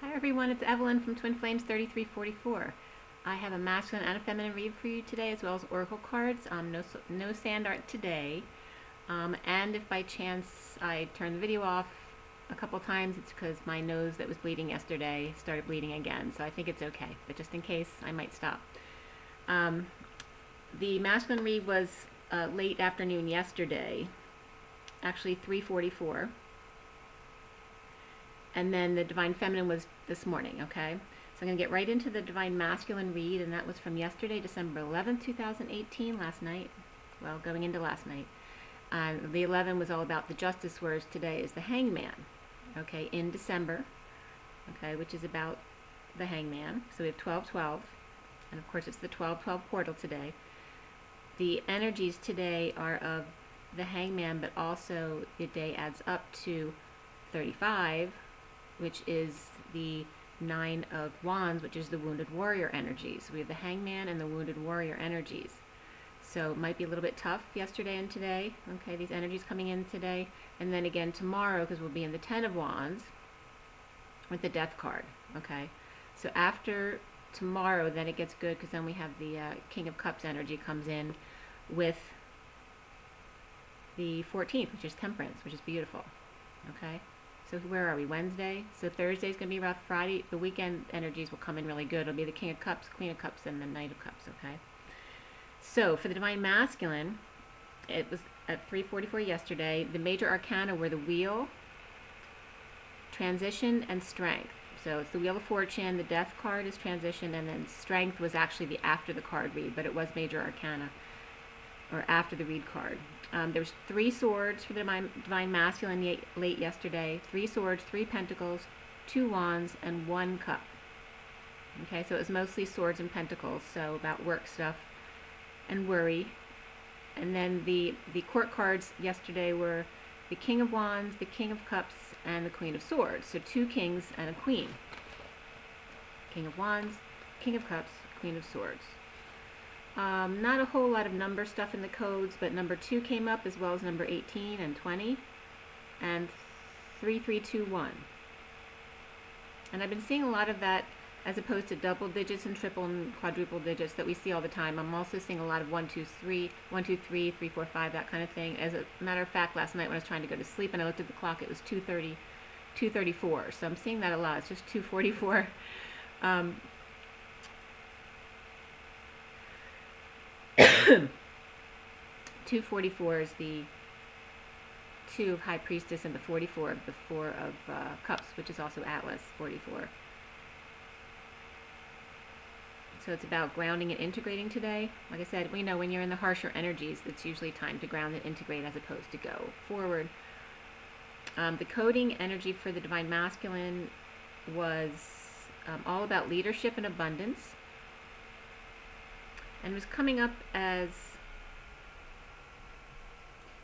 Hi everyone, it's Evelyn from Twin Flames 3344. I have a masculine and a feminine read for you today, as well as oracle cards. No sand art today. And if by chance I turn the video off a couple times, it's because my nose that was bleeding yesterday started bleeding again. So I think it's okay, but just in case, I might stop. The masculine read was late afternoon yesterday, actually 3:44. And then the Divine Feminine was this morning, okay? So I'm going to get right into the Divine Masculine read, and that was from yesterday, December 11th, 2018, last night. Well, going into last night. The 11 was all about the Justice, whereas today is the Hangman, okay, in December, okay, which is about the Hangman. So we have 12/12, and of course it's the 12/12 portal today. The energies today are of the Hangman, but also the day adds up to 35, which is the 9 of Wands, which is the Wounded Warrior energies. So we have the Hangman and the Wounded Warrior energies. So it might be a little bit tough yesterday and today. Okay, these energies coming in today. And then again tomorrow, because we'll be in the 10 of Wands with the Death card. Okay, so after tomorrow, then it gets good, because then we have the King of Cups energy comes in with the 14th, which is Temperance, which is beautiful. Okay. So where are we? Wednesday? So Thursday's going to be rough. Friday, the weekend energies will come in really good. It'll be the King of Cups, Queen of Cups, and the Knight of Cups, okay? So for the Divine Masculine, it was at 3:44 yesterday. The major arcana were the Wheel, Transition, and Strength. So it's the Wheel of Fortune, the Death card is Transition, and then Strength was actually the after the card read, but it was major arcana, or after the read card. There was 3 swords for the Divine Masculine late yesterday. 3 swords, 3 pentacles, 2 wands, and 1 cup. Okay, so it was mostly swords and pentacles, so about work stuff and worry. And then the court cards yesterday were the King of Wands, the King of Cups, and the Queen of Swords. So 2 kings and a queen. King of Wands, King of Cups, Queen of Swords. Not a whole lot of number stuff in the codes, but number 2 came up, as well as number 18 and 20 and 3321. And I've been seeing a lot of that as opposed to double digits and triple and quadruple digits that we see all the time. I'm also seeing a lot of 1, 2, 3, 1, 2, 3, 3, 4, 5, that kind of thing. As a matter of fact, last night when I was trying to go to sleep and I looked at the clock, it was 2:30, 2:34. So I'm seeing that a lot. It's just 2:44. 244 is the 2 of High Priestess, and the 44 of the 4 of Cups, which is also Atlas, 44. So it's about grounding and integrating today. Like I said, we know when you're in the harsher energies, it's usually time to ground and integrate as opposed to go forward. The coding energy for the Divine Masculine was all about leadership and abundance, and was coming up as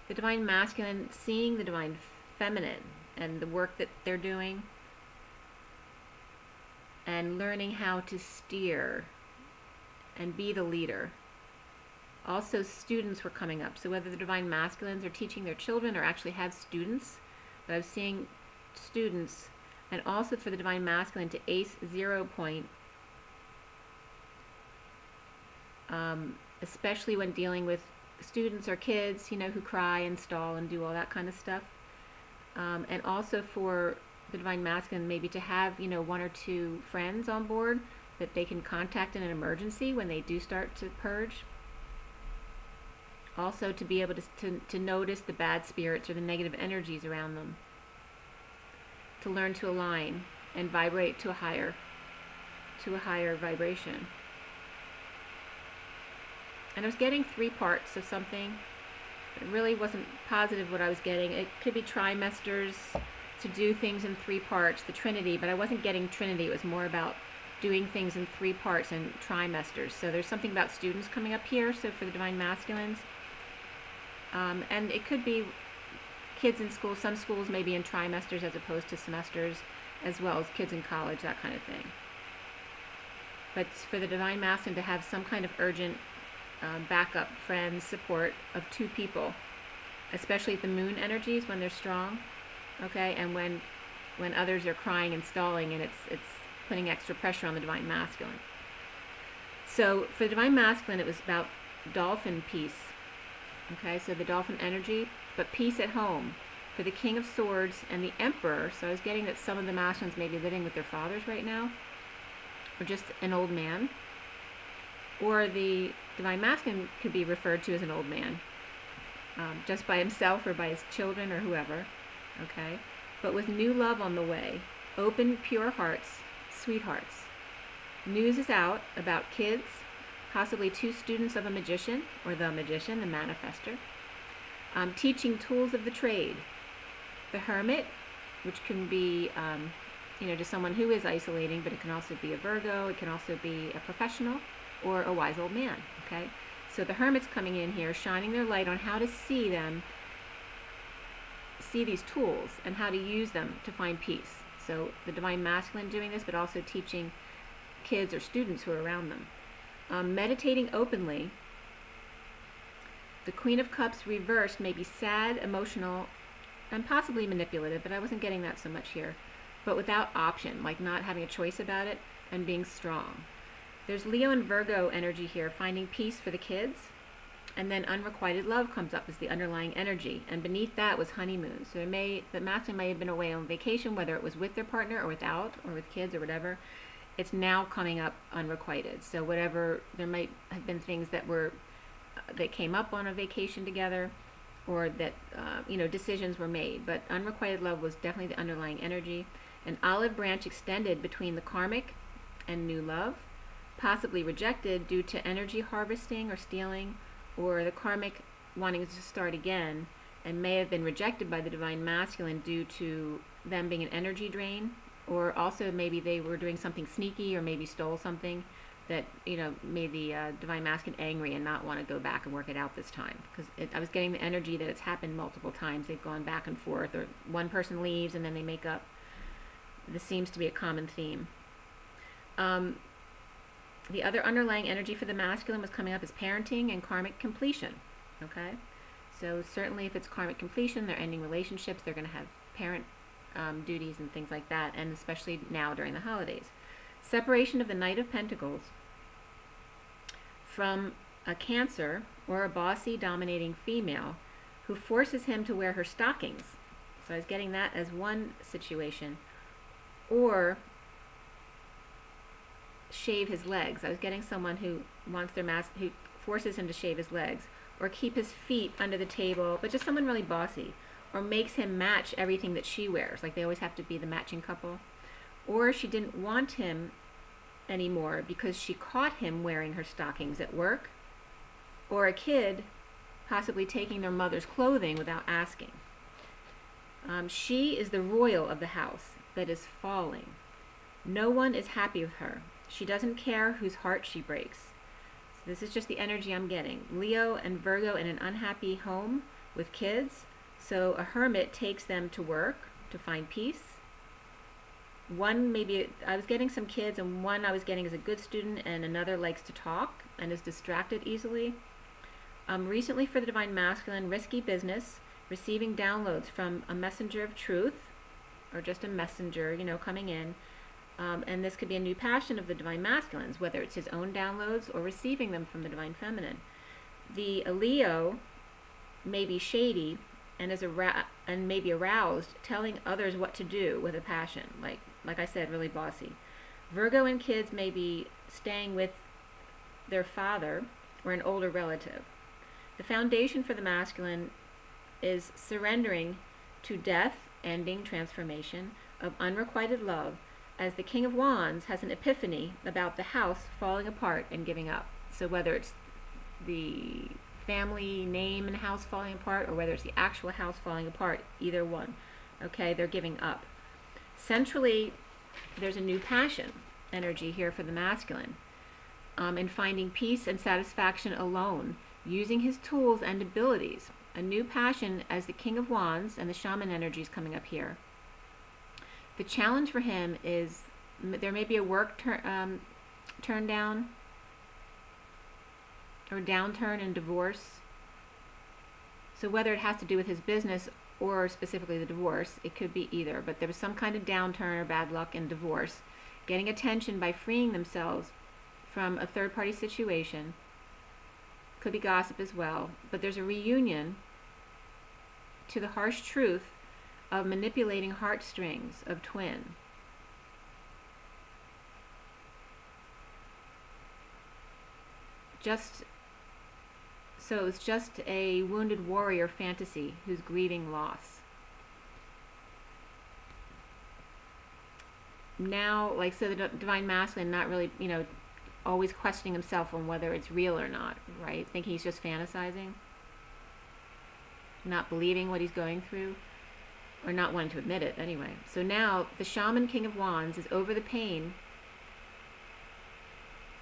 the Divine Masculine seeing the Divine Feminine and the work that they're doing, and learning how to steer and be the leader. Also, students were coming up. So whether the Divine Masculines are teaching their children or actually have students, but I was seeing students. And also for the Divine Masculine to ace 0 point, especially when dealing with students or kids, you know, who cry and stall and do all that kind of stuff. And also for the Divine Masculine maybe to have, you know, 1 or 2 friends on board that they can contact in an emergency when they do start to purge. Also to be able to notice the bad spirits or the negative energies around them. To learn to align and vibrate to a higher vibration. And I was getting 3 parts of something. It really wasn't positive what I was getting. It could be trimesters, to do things in 3 parts, the Trinity, but I wasn't getting Trinity. It was more about doing things in 3 parts and trimesters. So there's something about students coming up here, so for the Divine Masculines. And it could be kids in school. Some schools may be in trimesters as opposed to semesters, as well as kids in college, that kind of thing. But for the Divine Masculine to have some kind of urgent backup, friends, support of 2 people, especially the moon energies when they're strong, okay, and when when others are crying and stalling, and it's putting extra pressure on the Divine Masculine. So for the Divine Masculine, it was about dolphin peace. Okay, so the dolphin energy, but peace at home. For the King of Swords and the Emperor, so I was getting that some of the masculines may be living with their fathers right now, or just an old man. Or the Divine Masculine could be referred to as an old man, just by himself or by his children or whoever. Okay, but with new love on the way, open, pure hearts, sweethearts. News is out about kids, possibly 2 students of a magician, or the magician, the manifester, teaching tools of the trade. The Hermit, which can be, to someone who is isolating, but it can also be a Virgo, it can also be a professional, or a wise old man, okay? So the Hermit's coming in here, shining their light on how to see these tools, and how to use them to find peace. So the Divine Masculine doing this, but also teaching kids or students who are around them. Meditating openly. The Queen of Cups reversed may be sad, emotional, and possibly manipulative, but I wasn't getting that so much here. But without option, like not having a choice about it, and being strong. There's Leo and Virgo energy here, finding peace for the kids. And then unrequited love comes up as the underlying energy. And beneath that was honeymoon. So the masculine may have been away on vacation, whether it was with their partner or without, or with kids or whatever. It's now coming up unrequited. So whatever, there might have been things that came up on a vacation together, or that, decisions were made. But unrequited love was definitely the underlying energy. An olive branch extended between the karmic and new love, possibly rejected due to energy harvesting or stealing, or the karmic wanting to start again, and may have been rejected by the Divine Masculine due to them being an energy drain, or also maybe they were doing something sneaky, or maybe stole something that made the Divine Masculine angry and not want to go back and work it out this time. Because I was getting the energy that it's happened multiple times. They've gone back and forth, or one person leaves and then they make up. This seems to be a common theme. The other underlying energy for the masculine was coming up as parenting and karmic completion. Okay, so certainly if it's karmic completion, they're ending relationships, they're going to have parent duties and things like that, and especially now during the holidays. Separation of the Knight of Pentacles from a Cancer or a bossy, dominating female who forces him to wear her stockings. So I was getting that as one situation. Or shave his legs. I was getting someone who wants who forces him to shave his legs, or keep his feet under the table, but just someone really bossy, or makes him match everything that she wears, like they always have to be the matching couple. Or she didn't want him anymore because she caught him wearing her stockings at work, or a kid possibly taking their mother's clothing without asking. She is the royal of the house that is falling. No one is happy with her. She doesn't care whose heart she breaks. So this is just the energy I'm getting. Leo and Virgo in an unhappy home with kids. So a hermit takes them to work to find peace. One, maybe I was getting some kids, and one I was getting is a good student, and another likes to talk and is distracted easily. Recently for the Divine Masculine, risky business, receiving downloads from a messenger of truth, or just a messenger, coming in. And this could be a new passion of the Divine Masculines, whether it's his own downloads or receiving them from the Divine Feminine. The Leo may be shady and may be aroused, telling others what to do with a passion, like I said, really bossy. Virgo and kids may be staying with their father or an older relative. The foundation for the masculine is surrendering to death, ending, transformation of unrequited love, as the King of Wands has an epiphany about the house falling apart and giving up. So whether it's the family name and house falling apart, or whether it's the actual house falling apart, either one, okay, they're giving up. Centrally, there's a new passion energy here for the masculine, in finding peace and satisfaction alone, using his tools and abilities. A new passion as the King of Wands, and the shaman energy is coming up here. The challenge for him is there may be a work turn down, or downturn and divorce. So whether it has to do with his business or specifically the divorce. It could be either, but there was some kind of downturn or bad luck in divorce, getting attention by freeing themselves from a third-party situation. Could be gossip as well, but there's a reunion to the harsh truth of manipulating heartstrings of twin. So it's just a wounded warrior fantasy who's grieving loss. Now, like, so the Divine Masculine not really, always questioning himself on whether it's real or not, right? Thinking he's just fantasizing, not believing what he's going through, or not wanting to admit it anyway. So now the Shaman King of Wands is over the pain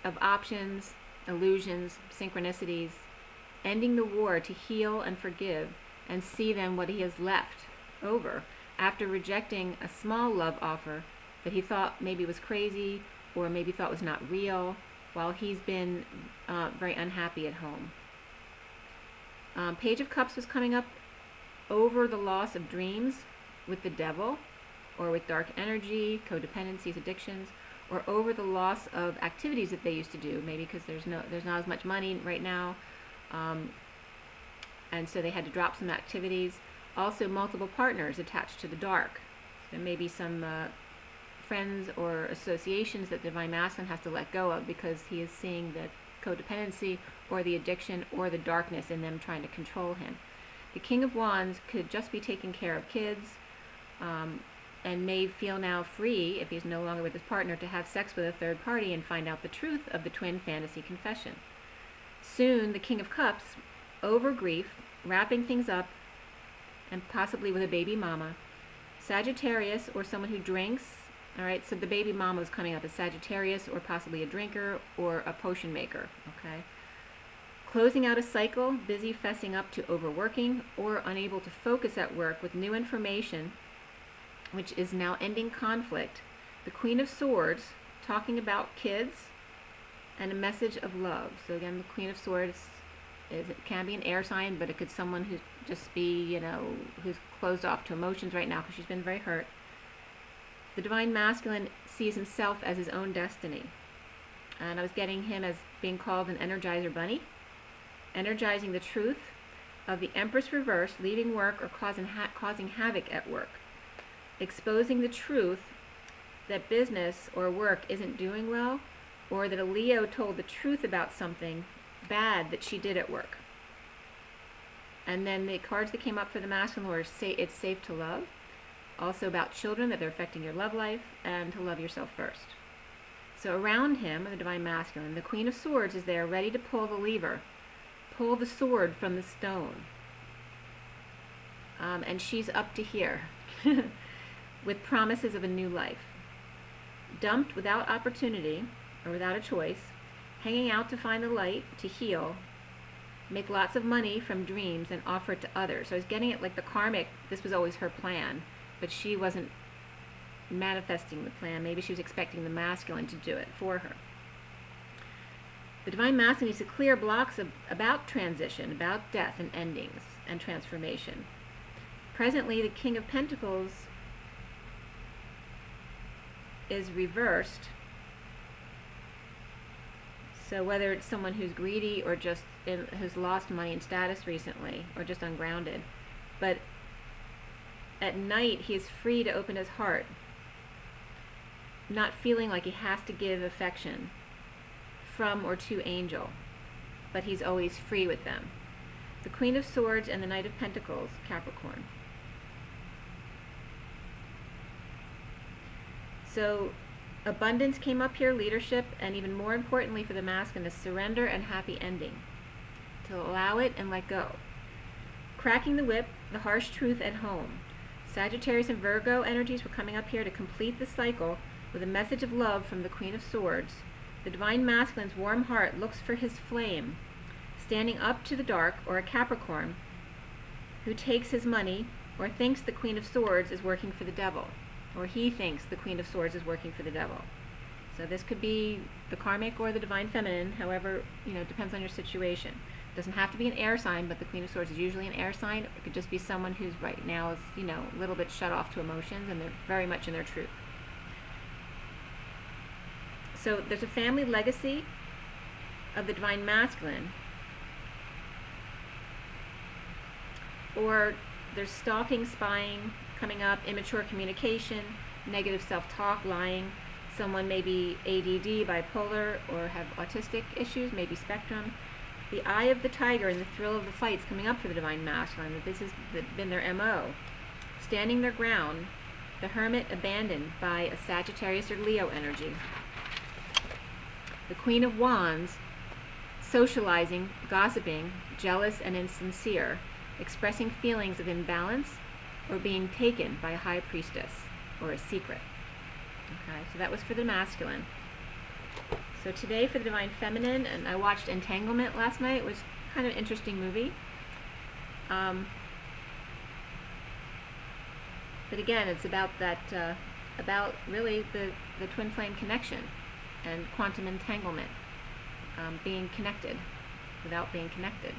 of options, illusions, synchronicities, ending the war to heal and forgive and see then what he has left over after rejecting a small love offer that he thought maybe was crazy or maybe thought was not real, while he's been very unhappy at home. Page of Cups was coming up over the loss of dreams with the devil, or with dark energy, codependencies, addictions, or over the loss of activities that they used to do, maybe because there's not as much money right now, and so they had to drop some activities. Also, multiple partners attached to the dark. There may be some friends or associations that the Divine Masculine has to let go of because he is seeing the codependency or the addiction or the darkness in them trying to control him. The King of Wands could just be taking care of kids, and may feel now free, if he's no longer with his partner, to have sex with a third party and find out the truth of the twin fantasy confession. Soon, the King of Cups, over grief, wrapping things up, and possibly with a baby mama. Sagittarius, or someone who drinks. All right, so the baby mama is coming up as Sagittarius, or possibly a drinker, or a potion maker, okay? Closing out a cycle, busy fessing up to overworking, or unable to focus at work with new information, which is now ending conflict. The Queen of Swords, talking about kids, and a message of love. So again, the Queen of Swords it can be an air sign, but it could someone who just be, who's closed off to emotions right now because she's been very hurt. The Divine Masculine sees himself as his own destiny. And I was getting him as being called an Energizer Bunny, energizing the truth of the Empress reverse, leaving work or causing havoc at work. Exposing the truth that business or work isn't doing well, or that a Leo told the truth about something bad that she did at work. And then the cards that came up for the Masculine were say it's safe to love, also about children, that they're affecting your love life, and to love yourself first. So around him, the Divine Masculine, the Queen of Swords is there ready to pull the lever, pull the sword from the stone. And she's up to here with promises of a new life. Dumped without opportunity or without a choice, hanging out to find the light, to heal, make lots of money from dreams and offer it to others. So I was getting it like the karmic, this was always her plan, but she wasn't manifesting the plan. Maybe she was expecting the Masculine to do it for her. The Divine Masculine needs to clear blocks about transition, about death and endings and transformation. Presently, the King of Pentacles is reversed. So whether it's someone who's greedy or just who's lost money and status recently, or just ungrounded, but at night he is free to open his heart, not feeling like he has to give affection from or to angel, but he's always free with them. The Queen of Swords and the Knight of Pentacles, Capricorn. So abundance came up here, leadership, and even more importantly for the Masculine is surrender and happy ending. To allow it and let go. Cracking the whip, the harsh truth at home. Sagittarius and Virgo energies were coming up here to complete the cycle with a message of love from the Queen of Swords. The Divine Masculine's warm heart looks for his flame, standing up to the dark, or a Capricorn who takes his money or thinks the Queen of Swords is working for the devil, or he thinks the Queen of Swords is working for the devil. So this could be the karmic or the Divine Feminine, however, it depends on your situation. Doesn't have to be an air sign, but the Queen of Swords is usually an air sign. It could just be someone who's right now is, you know, a little bit shut off to emotions, and they're very much in their truth. So there's a family legacy of the Divine Masculine, or there's stalking, spying coming up, immature communication, negative self-talk, lying. Someone may be ADD, bipolar, or have autistic issues, maybe spectrum. The eye of the tiger and the thrill of the fight's coming up for the Divine Masculine, that this has been their MO. Standing their ground, the hermit abandoned by a Sagittarius or Leo energy. The Queen of Wands, socializing, gossiping, jealous and insincere, expressing feelings of imbalance or being taken by a high priestess or a secret. Okay, so that was for the masculine. So today for the Divine Feminine, and I watched Entanglement last night. It was kind of an interesting movie. But again, it's about that, about really the twin flame connection and quantum entanglement, being connected without being connected.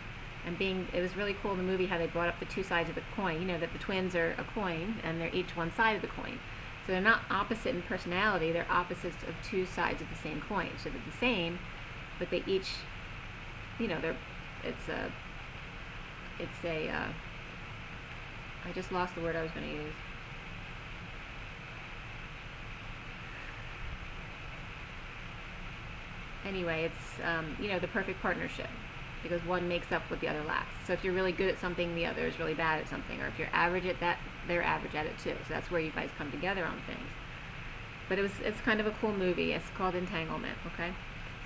And it was really cool in the movie how they brought up the two sides of the coin. You know that the twins are a coin, and they're each one side of the coin. So they're not opposite in personality, they're opposites of two sides of the same coin. So they're the same, but they each, you know, I just lost the word I was going to use. Anyway, it's, you know, the perfect partnership, because one makes up what the other lacks. So if you're really good at something, the other is really bad at something, or if you're average at that, they're average at it too. So that's where you guys come together on things. But it's kind of a cool movie. It's called Entanglement, okay?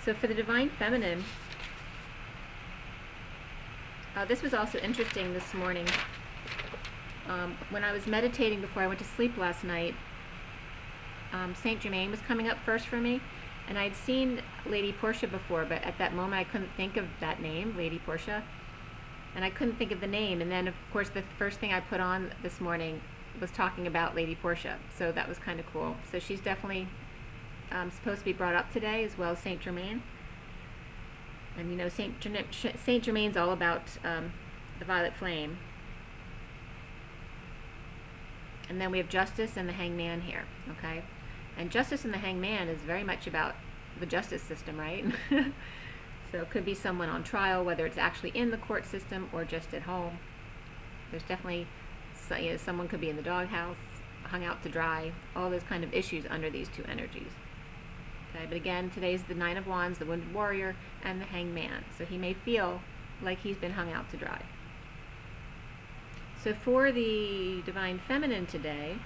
So for the Divine Feminine, this was also interesting this morning. When I was meditating before I went to sleep last night, Saint Germain was coming up first for me. And I'd seen Lady Portia before, but at that moment I couldn't think of that name, Lady Portia. And I couldn't think of the name. And then, of course, the first thing I put on this morning was talking about Lady Portia. So that was kind of cool. So she's definitely supposed to be brought up today, as well as Saint Germain. And, you know, Saint Germain's all about the violet flame. And then we have Justice and the Hangman here, okay? And Justice and the Hangman is very much about the justice system, right? So it could be someone on trial, whether it's actually in the court system or just at home. There's definitely, you know, someone could be in the doghouse, hung out to dry, all those kind of issues under these two energies. Okay, but again, today's the Nine of Wands, the Wounded Warrior, and the Hangman. So he may feel like he's been hung out to dry. So for the Divine Feminine today,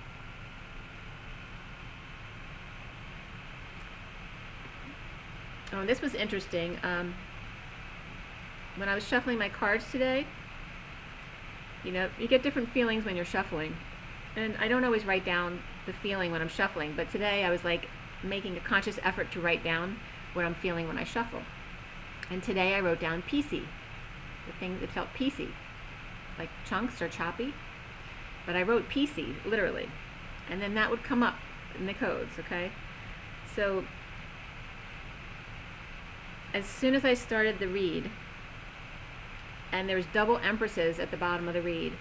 oh, this was interesting. When I was shuffling my cards today, you know, you get different feelings when you're shuffling. And I don't always write down the feeling when I'm shuffling, but today I was like making a conscious effort to write down what I'm feeling when I shuffle. And today I wrote down peacey, the thing that felt peacey, like chunks or choppy. But I wrote peacey, literally. And then that would come up in the codes, okay? So as soon as I started the read, and there was double empresses at the bottom of the read,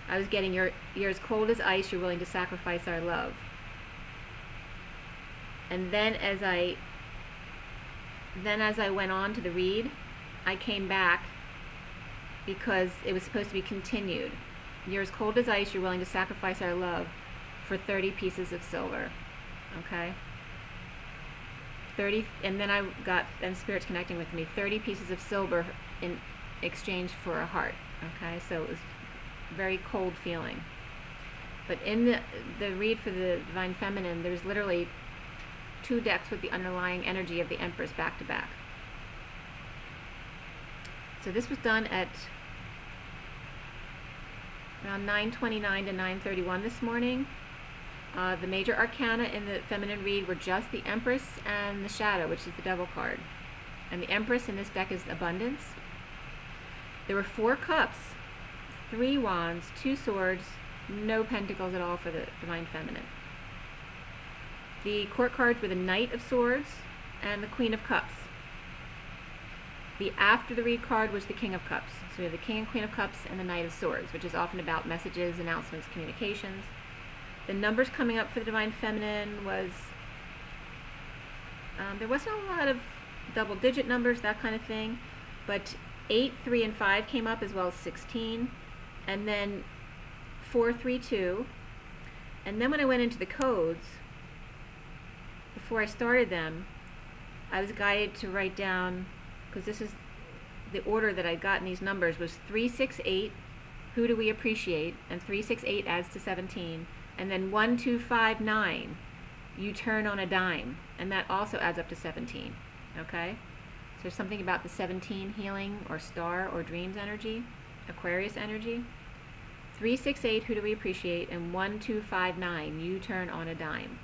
I was getting, you're as cold as ice, you're willing to sacrifice our love. And then as I went on to the read, I came back because it was supposed to be continued. You're as cold as ice, you're willing to sacrifice our love for 30 pieces of silver. Okay? 30, and then I got, and Spirit's connecting with me, 30 pieces of silver in exchange for a heart. Okay? So it was very cold feeling. But in the read for the Divine Feminine, there's literally 2 decks with the underlying energy of the Empress back to back. So this was done at around 9:29 to 9:31 this morning. The major arcana in the feminine read were just the Empress and the Shadow, which is the Devil card. And the Empress in this deck is Abundance. There were 4 cups, 3 wands, 2 swords, no pentacles at all for the Divine Feminine. The court cards were the Knight of Swords and the Queen of Cups. The after the read card was the King of Cups. So we have the King and Queen of Cups and the Knight of Swords, which is often about messages, announcements, communications. The numbers coming up for the Divine Feminine was, there wasn't a lot of double-digit numbers, that kind of thing, but 8, 3, and 5 came up, as well as 16, and then 4, 3, 2. And then when I went into the codes, before I started them, I was guided to write down, because this is the order that I'd gotten these numbers, was 3, 6, 8, who do we appreciate, and 3, 6, 8 adds to 17, and then 1, 2, 5, 9, you turn on a dime, and that also adds up to 17, okay? So there's something about the 17 healing, or star, or dreams energy, Aquarius energy. 3, 6, 8, who do we appreciate, and 1, 2, 5, 9, you turn on a dime.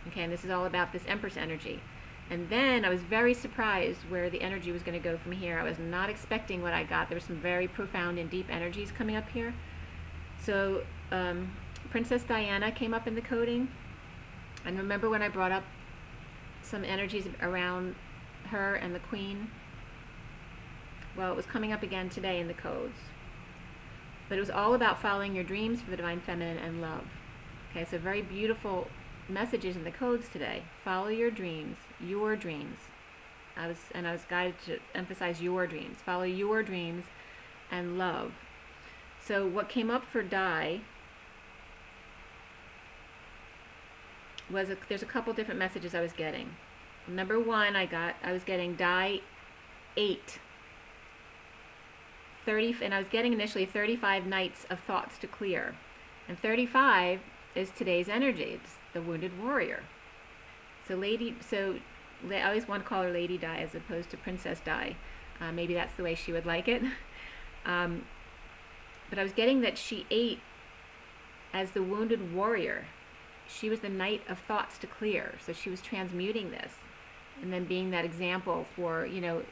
Okay, and this is all about this Empress energy. And then I was very surprised where the energy was going to go from here. I was not expecting what I got. There were some very profound and deep energies coming up here. So Princess Diana came up in the coding. And remember when I brought up some energies around her and the Queen? Well, it was coming up again today in the codes. But it was all about following your dreams for the Divine Feminine and love. Okay, so very beautiful messages in the codes today. Follow your dreams, your dreams. I was guided to emphasize your dreams. Follow your dreams and love. So what came up for die was there's a couple different messages I was getting. Number one, I was getting die 8. 30, and I was getting initially 35 nights of thoughts to clear. And 35 is today's energy. It's the wounded warrior. So I always want to call her Lady Di as opposed to Princess Di. Maybe that's the way she would like it. But I was getting that she ate as the wounded warrior. She was the knight of thoughts to clear. So she was transmuting this and then being that example for, you know,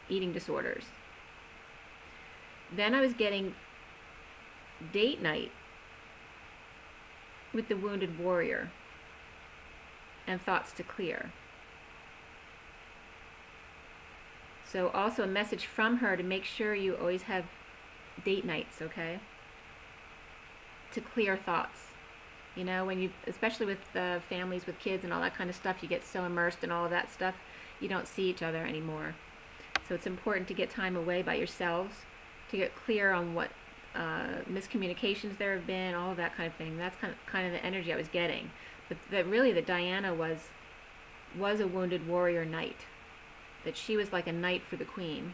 eating disorders. Then I was getting date night with the wounded warrior and thoughts to clear. So also a message from her to make sure you always have date nights, okay? To clear thoughts. You know, when you, especially with families with kids and all that kind of stuff, you get so immersed in all of that stuff, you don't see each other anymore. So it's important to get time away by yourselves, to get clear on what miscommunications there have been, all of that kind of thing. That's kind of the energy I was getting. But that really that Diana was a wounded warrior knight. That she was like a knight for the Queen.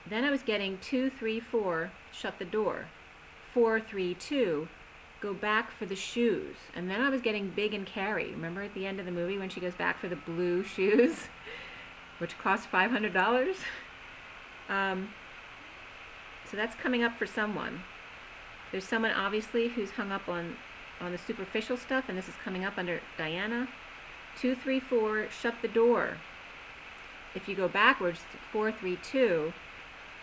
Then I was getting 2, 3, 4, shut the door. 4, 3, 2, go back for the shoes. And then I was getting big and carry. Remember at the end of the movie when she goes back for the blue shoes, which cost $500? So that's coming up for someone. There's someone obviously who's hung up on the superficial stuff, and this is coming up under Diana. 2, 3, 4, shut the door. If you go backwards, 4, 3, 2,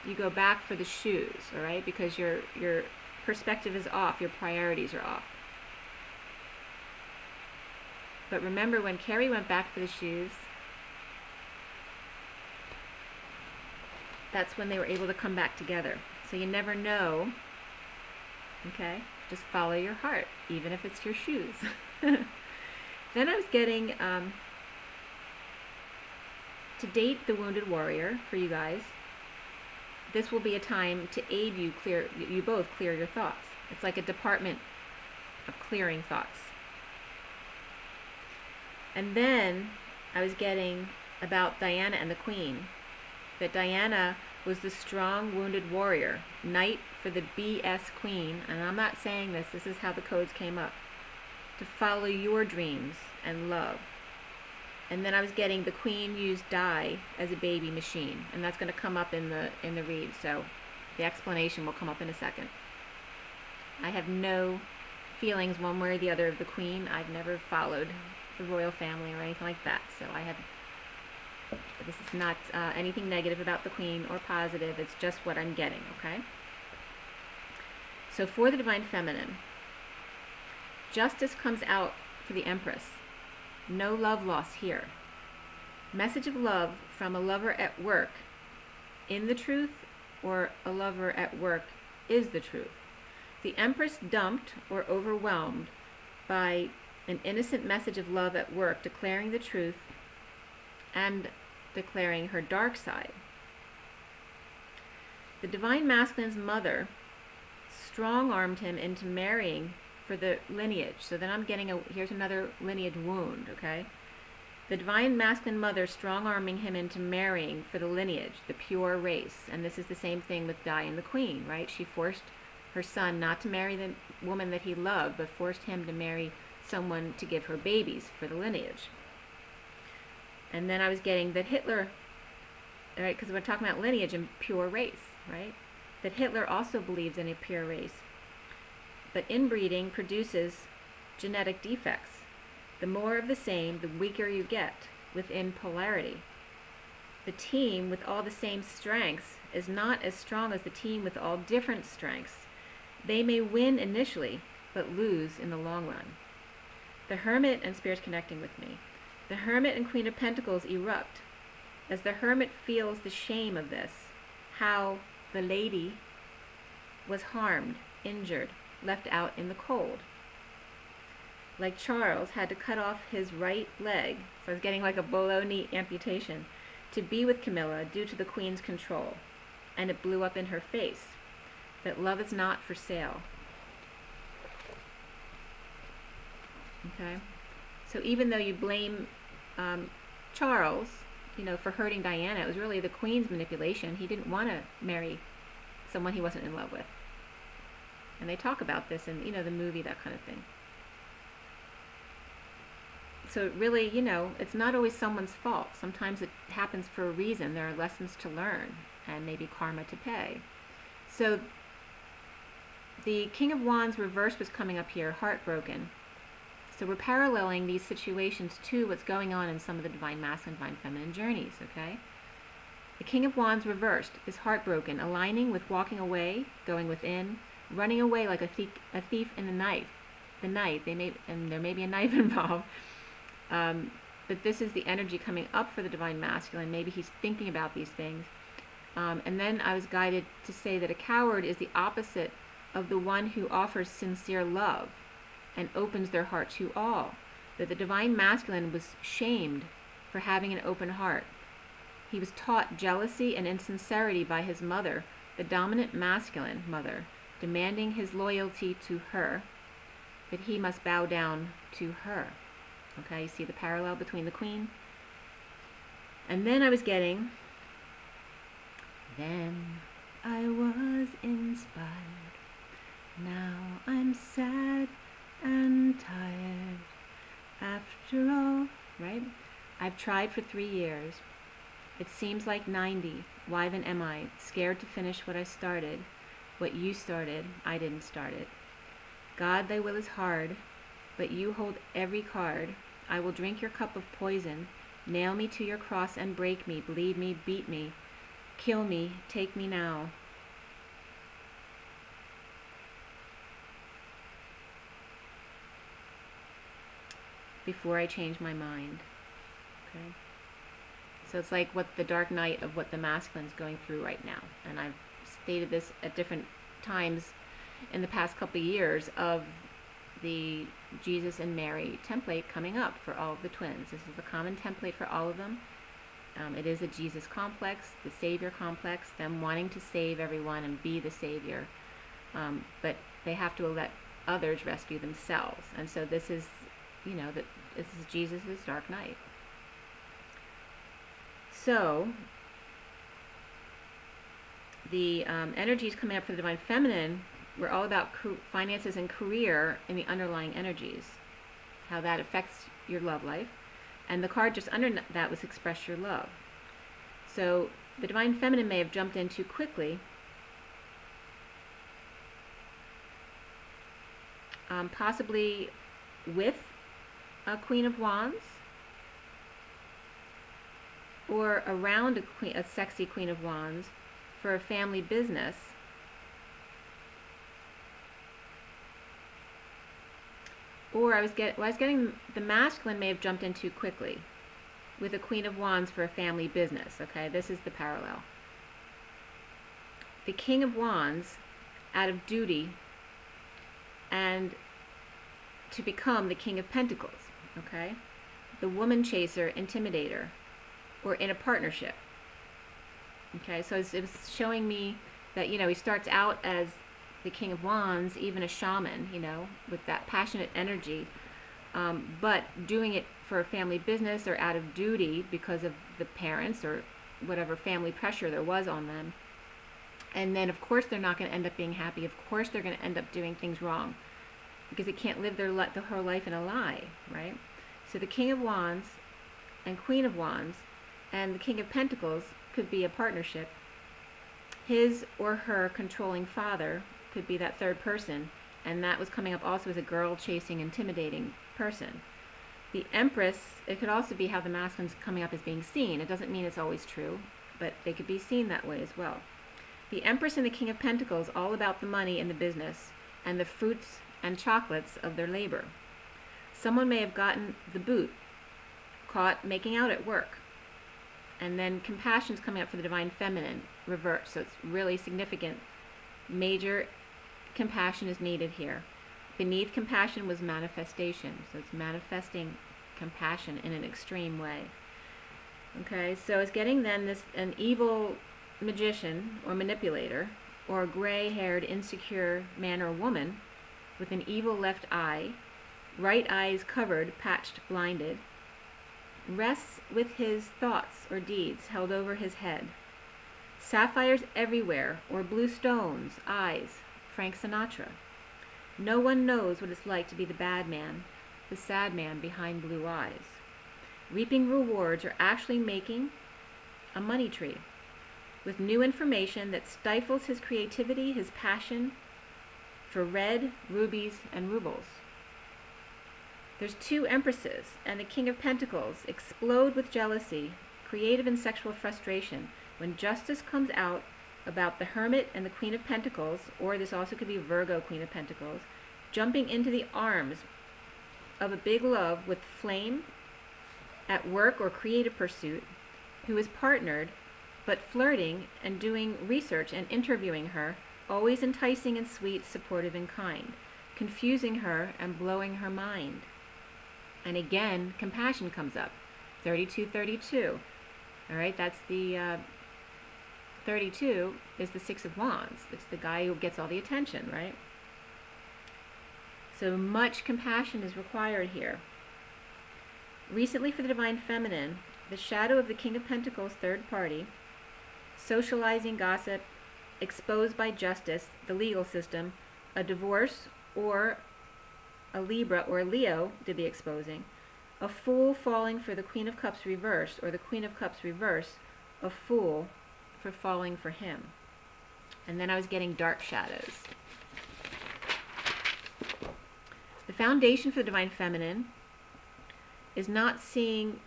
you go back for the shoes, all right? Because your perspective is off, your priorities are off. But remember when Carrie went back for the shoes, that's when they were able to come back together. So you never know, okay? Just follow your heart, even if it's your shoes. Then I was getting to date the wounded warrior for you guys. This will be a time to aid you both clear your thoughts. It's like a department of clearing thoughts. And then I was getting about Diana and the Queen. That Diana was the strong wounded warrior, knight for the BS Queen, and I'm not saying this is how the codes came up, to follow your dreams and love. And then I was getting the Queen used Di as a baby machine, and that's going to come up in the read, so the explanation will come up in a second. I have no feelings one way or the other of the Queen. I've never followed the royal family or anything like that, so this is not anything negative about the Queen or positive. It's just what I'm getting, okay? So for the Divine Feminine, justice comes out for the Empress. No love loss here. Message of love from a lover at work in the truth, or a lover at work is the truth. The Empress dumped or overwhelmed by an innocent message of love at work, declaring the truth and declaring her dark side. The Divine Masculine's mother strong-armed him into marrying for the lineage. So then I'm getting here's another lineage wound, okay? The Divine Masculine mother strong-arming him into marrying for the lineage, the pure race. And this is the same thing with Di and the Queen, right? She forced her son not to marry the woman that he loved, but forced him to marry someone to give her babies for the lineage. And then I was getting that Hitler, right, because we're talking about lineage and pure race, right? That Hitler also believes in a pure race. But inbreeding produces genetic defects. The more of the same, the weaker you get within polarity. The team with all the same strengths is not as strong as the team with all different strengths. They may win initially, but lose in the long run. The Hermit, and Spirit's connecting with me, the Hermit and Queen of Pentacles erupt as the Hermit feels the shame of this, how the lady was harmed, injured, left out in the cold. Like Charles had to cut off his right leg, so I was getting like a bolo knee amputation, to be with Camilla due to the Queen's control. And it blew up in her face that love is not for sale. Okay? So even though you blame Charles, you know, for hurting Diana, it was really the Queen's manipulation. He didn't want to marry someone he wasn't in love with. And they talk about this in, you know, the movie, that kind of thing. So it really, you know, it's not always someone's fault. Sometimes it happens for a reason. There are lessons to learn and maybe karma to pay. So the King of Wands reverse was coming up here, heartbroken. So we're paralleling these situations to what's going on in some of the Divine Masculine, Divine Feminine journeys, okay? The King of Wands reversed is heartbroken, aligning with walking away, going within, running away like a thief in the night. And there may be a knife involved. But this is the energy coming up for the Divine Masculine. Maybe he's thinking about these things. And then I was guided to say that a coward is the opposite of the one who offers sincere love and opens their heart to all. That the Divine Masculine was shamed for having an open heart. He was taught jealousy and insincerity by his mother, the dominant masculine mother, demanding his loyalty to her, that he must bow down to her. Okay, you see the parallel between the Queen? And then I was getting, then I was inspired, now I'm sad and tired, after all, right? I've tried for 3 years. It seems like 90. Why then am I scared to finish what I started? What you started, I didn't start it. God, thy will is hard, but you hold every card. I will drink your cup of poison. Nail me to your cross and break me. Bleed me, beat me. Kill me, take me now. Before I change my mind. Okay? So it's like what the dark night of what the masculine's going through right now. And I've stated this at different times in the past couple of years of the Jesus and Mary template coming up for all of the twins. This is a common template for all of them. It is a Jesus complex, the Savior complex, them wanting to save everyone and be the Savior. But they have to let others rescue themselves. And so this is, you know, this is Jesus' dark night. So the energies coming up for the Divine Feminine were all about finances and career and the underlying energies, how that affects your love life. And the card just under that was express your love. So the Divine Feminine may have jumped in too quickly, possibly with a Queen of Wands, or around a sexy Queen of Wands for a family business. Or I was getting the masculine may have jumped in too quickly with a Queen of Wands for a family business. Okay, this is the parallel. The King of Wands, out of duty and to become the King of Pentacles. Okay, the woman chaser, intimidator, or in a partnership. Okay, so it was showing me that, you know, he starts out as the King of Wands, even a shaman, you know, with that passionate energy, but doing it for a family business or out of duty because of the parents or whatever family pressure there was on them. And then, of course, they're not going to end up being happy. Of course, they're going to end up doing things wrong because they can't live their whole life in a lie, right? So the King of Wands and Queen of Wands and the King of Pentacles could be a partnership. His or her controlling father could be that third person, and that was coming up also as a girl chasing, intimidating person. The Empress, it could also be how the masculine's coming up as being seen. It doesn't mean it's always true, but they could be seen that way as well. The Empress and the King of Pentacles, all about the money and the business and the fruits and chocolates of their labor. Someone may have gotten the boot, caught making out at work. And then compassion's coming up for the Divine Feminine, reversed. So it's really significant. Major compassion is needed here. Beneath compassion was manifestation. So it's manifesting compassion in an extreme way. Okay, so it's getting then an evil magician or manipulator, or a gray-haired insecure man or woman with an evil left eye, right eye is covered, patched, blinded, rests with his thoughts or deeds held over his head. Sapphires everywhere, or blue stones, eyes, Frank Sinatra. No one knows what it's like to be the bad man, the sad man behind blue eyes. Reaping rewards or actually making a money tree with new information that stifles his creativity, his passion for red, rubies, and rubles. There's two Empresses, and the King of Pentacles explode with jealousy, creative and sexual frustration, when justice comes out about the Hermit and the Queen of Pentacles, or this also could be Virgo Queen of Pentacles, jumping into the arms of a big love with flame at work or creative pursuit, who is partnered but flirting and doing research and interviewing her, always enticing and sweet, supportive and kind, confusing her and blowing her mind. And again, compassion comes up. 3232. All right, that's the 32 is the Six of Wands. It's the guy who gets all the attention, right? So much compassion is required here. Recently for the Divine Feminine, the shadow of the King of Pentacles, third party, socializing gossip, exposed by justice, the legal system, a divorce, or a Libra or a Leo did the exposing, a fool falling for the Queen of Cups reversed, or the Queen of Cups reversed, a fool for falling for him. And then I was getting dark shadows. The foundation for the Divine Feminine is not seeing,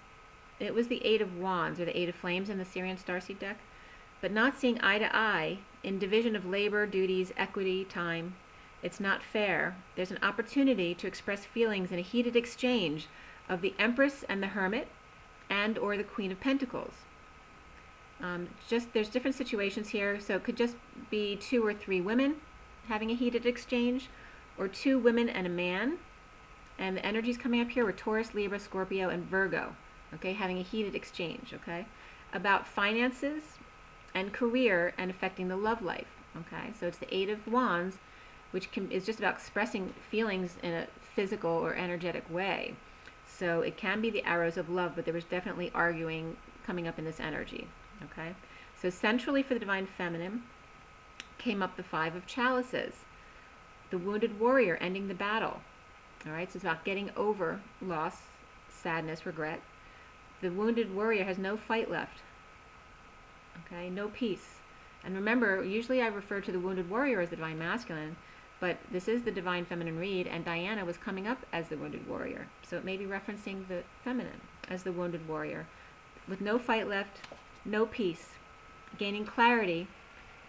it was the Eight of Wands, or the Eight of Flames in the Syrian Starseed deck, but not seeing eye to eye in division of labor, duties, equity, time. It's not fair. There's an opportunity to express feelings in a heated exchange of the Empress and the Hermit, and or the Queen of Pentacles. There's different situations here, so it could just be 2 or 3 women having a heated exchange, or 2 women and a man, and the energies coming up here were Taurus, Libra, Scorpio, and Virgo, okay, having a heated exchange, okay, about finances and career and affecting the love life, okay. So it's the Eight of Wands, which is just about expressing feelings in a physical or energetic way. So it can be the arrows of love, but there was definitely arguing coming up in this energy, okay. So centrally for the Divine Feminine came up the Five of Chalices, the wounded warrior ending the battle. All right, so it's about getting over loss, sadness, regret. The wounded warrior has no fight left. Okay, no peace. And remember, usually I refer to the wounded warrior as the Divine Masculine, but this is the Divine Feminine read, and Diana was coming up as the wounded warrior. So it may be referencing the feminine as the wounded warrior. With no fight left, no peace, gaining clarity,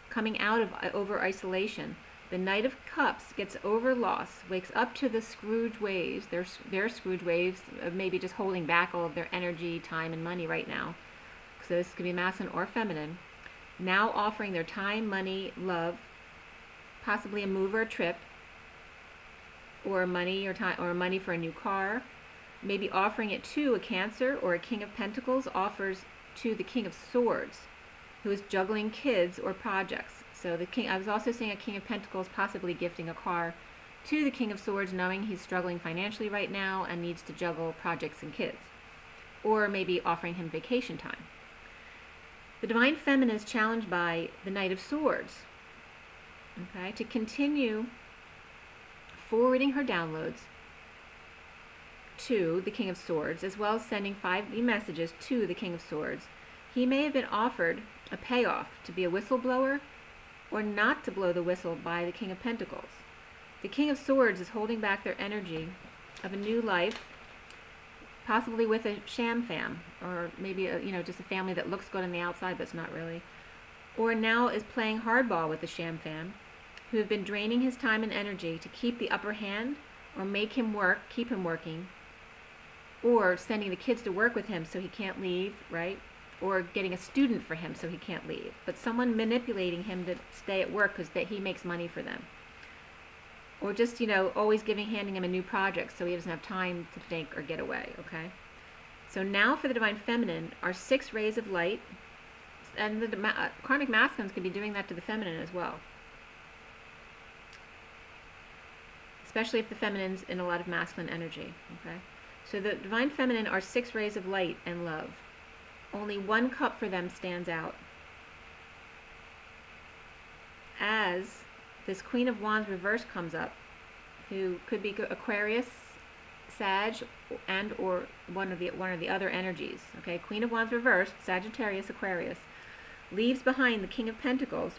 coming out of over isolation, The Knight of Cups gets over loss, wakes up to the Scrooge waves, their Scrooge waves of maybe just holding back all of their energy, time, and money right now. So this could be masculine or feminine. Now offering their time, money, love, possibly a move or a trip, or money or time, or money for a new car. Maybe offering it to a Cancer, or a King of Pentacles offers to the King of Swords, who is juggling kids or projects. So the king, I was also seeing a King of Pentacles possibly gifting a car to the King of Swords, knowing he's struggling financially right now and needs to juggle projects and kids. Or maybe offering him vacation time. The Divine Feminine is challenged by the Knight of Swords, okay, to continue forwarding her downloads to the King of Swords, as well as sending 5 messages to the King of Swords. He may have been offered a payoff to be a whistleblower or not to blow the whistle by the King of Pentacles. The King of Swords is holding back their energy of a new life, possibly with a sham fam, or maybe just a family that looks good on the outside but it's not really, or now is playing hardball with the sham fam, who have been draining his time and energy to keep the upper hand or make him work, keep him working, or sending the kids to work with him so he can't leave, right? Or getting a student for him so he can't leave. But someone manipulating him to stay at work because he makes money for them. Or just, always handing him a new project so he doesn't have time to think or get away, okay? So now for the Divine Feminine are 6 rays of light, and the karmic masculines could be doing that to the feminine as well. Especially if the feminine's in a lot of masculine energy, okay? So the Divine Feminine are 6 rays of light and love. Only 1 cup for them stands out, as this Queen of Wands reverse comes up, who could be Aquarius, Sag, and or one of the other energies. Okay, Queen of Wands reversed, Sagittarius, Aquarius, leaves behind the King of Pentacles,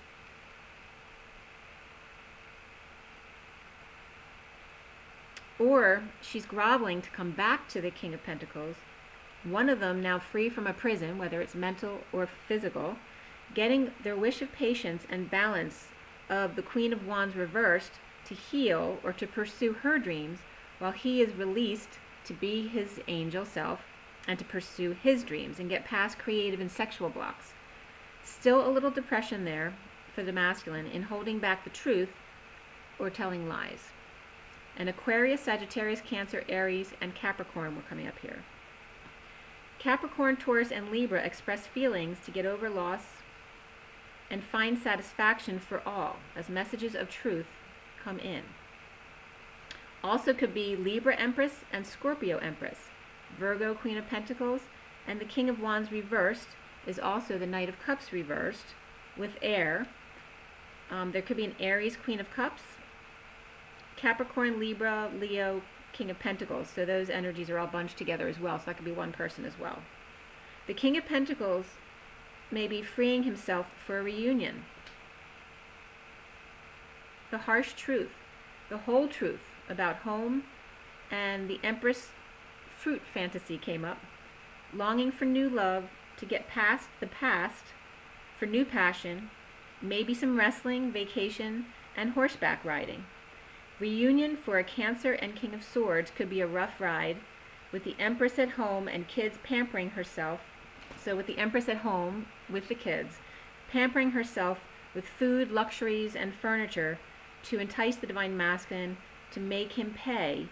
or she's groveling to come back to the King of Pentacles. One of them now free from a prison, whether it's mental or physical, getting their wish of patience and balance of the Queen of Wands reversed to heal or to pursue her dreams, while he is released to be his angel self and to pursue his dreams and get past creative and sexual blocks. Still a little depression there for the masculine in holding back the truth or telling lies. And Aquarius, Sagittarius, Cancer, Aries, and Capricorn were coming up here. Capricorn, Taurus, and Libra express feelings to get over loss and find satisfaction for all as messages of truth come in. Also could be Libra Empress and Scorpio Empress, Virgo Queen of Pentacles, and the King of Wands reversed is also the Knight of Cups reversed with air. There could be an Aries Queen of Cups, Capricorn, Libra, Leo, King of Pentacles. So those energies are all bunched together as well. So that could be one person as well. The King of Pentacles may be freeing himself for a reunion. The harsh truth, the whole truth about home, and the Empress fruit fantasy came up. Longing for new love, to get past the past, for new passion, maybe some wrestling, vacation, and horseback riding. Reunion for a Cancer and King of Swords could be a rough ride, with the Empress at home and kids pampering herself. So with the Empress at home with the kids, pampering herself with food, luxuries, and furniture to entice the Divine Masculine to make him pay,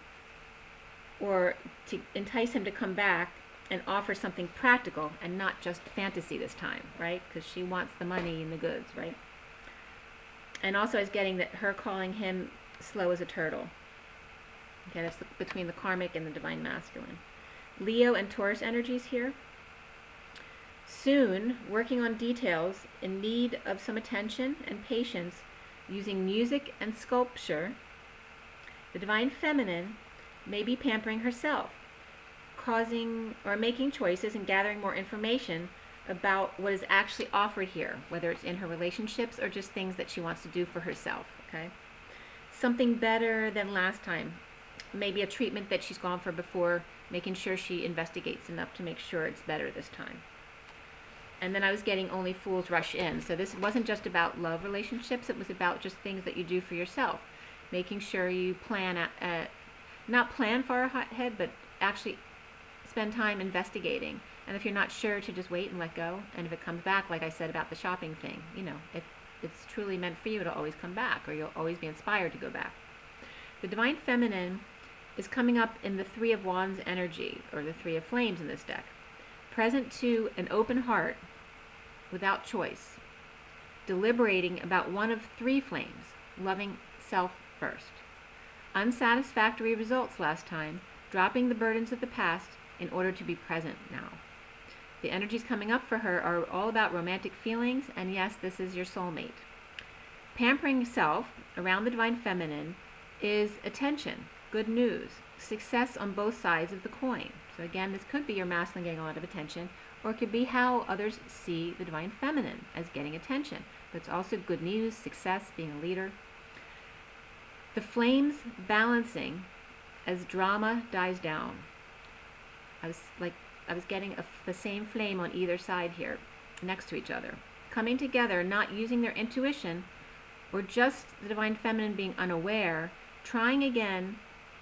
or to entice him to come back and offer something practical and not just fantasy this time, right? Because she wants the money and the goods, right? And also is getting that her calling him slow as a turtle. Okay, that's between the karmic and the Divine Masculine. Leo and Taurus energies here. Soon, working on details in need of some attention and patience, using music and sculpture. The Divine Feminine may be pampering herself, causing or making choices and gathering more information about what is actually offered here, whether it's in her relationships or just things that she wants to do for herself, okay? Something better than last time. Maybe a treatment that she's gone for before, making sure she investigates enough to make sure it's better this time. And then I was getting only fools rush in. So this wasn't just about love relationships. It was about just things that you do for yourself. Making sure you plan, not plan far ahead, but actually spend time investigating. And if you're not sure, to just wait and let go. And if it comes back, like I said about the shopping thing, you know, if it's truly meant for you, it'll always come back, or you'll always be inspired to go back. The Divine Feminine is coming up in the Three of Wands energy, or the Three of Flames in this deck. Present to an open heart, without choice, deliberating about one of three flames, loving self first. Unsatisfactory results last time, dropping the burdens of the past in order to be present now. The energies coming up for her are all about romantic feelings, and yes, this is your soulmate. Pampering self around the Divine Feminine is attention, good news, success on both sides of the coin. So again, this could be your masculine getting a lot of attention, or it could be how others see the Divine Feminine as getting attention. But it's also good news, success, being a leader. The flames balancing as drama dies down. I was getting the same flame on either side here, next to each other. Coming together, not using their intuition, or just the Divine Feminine being unaware, trying again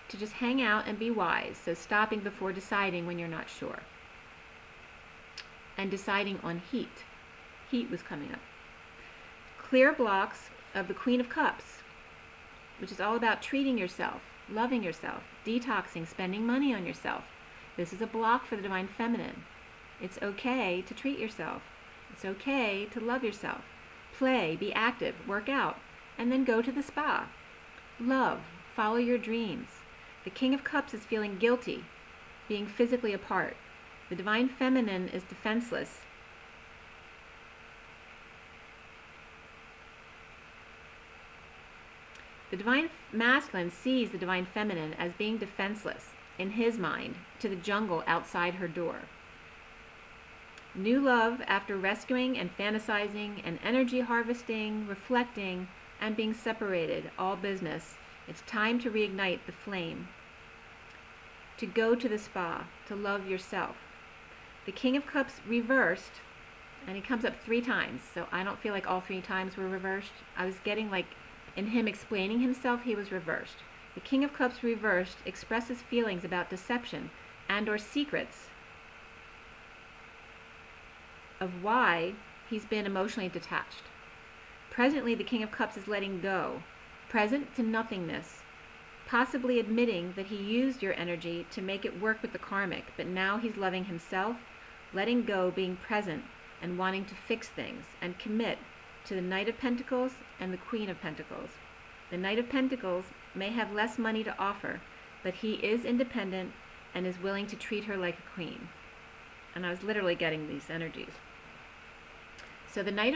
to just hang out and be wise. So stopping before deciding when you're not sure. And deciding on heat. Heat was coming up. Clear blocks of the Queen of Cups, which is all about treating yourself, loving yourself, detoxing, spending money on yourself. This is a block for the Divine Feminine. It's okay to treat yourself. It's okay to love yourself. Play, be active, work out, and then go to the spa. Love, follow your dreams. The King of Cups is feeling guilty, being physically apart. The Divine Feminine is defenseless. The Divine Masculine sees the Divine Feminine as being defenseless, in his mind, to the jungle outside her door. New love after rescuing and fantasizing and energy harvesting, reflecting, and being separated, all business. It's time to reignite the flame, to go to the spa, to love yourself. The King of Cups reversed, and he comes up 3 times, so I don't feel like all 3 times were reversed. I was getting like, in him explaining himself, he was reversed. The King of Cups reversed expresses feelings about deception and or secrets of why he's been emotionally detached. Presently, the King of Cups is letting go, present to nothingness, possibly admitting that he used your energy to make it work with the karmic, but now he's loving himself, letting go, being present, and wanting to fix things, and commit to the Knight of Pentacles and the Queen of Pentacles. The Knight of Pentacles may have less money to offer, but he is independent and is willing to treat her like a queen. And I was literally getting these energies. So the Knight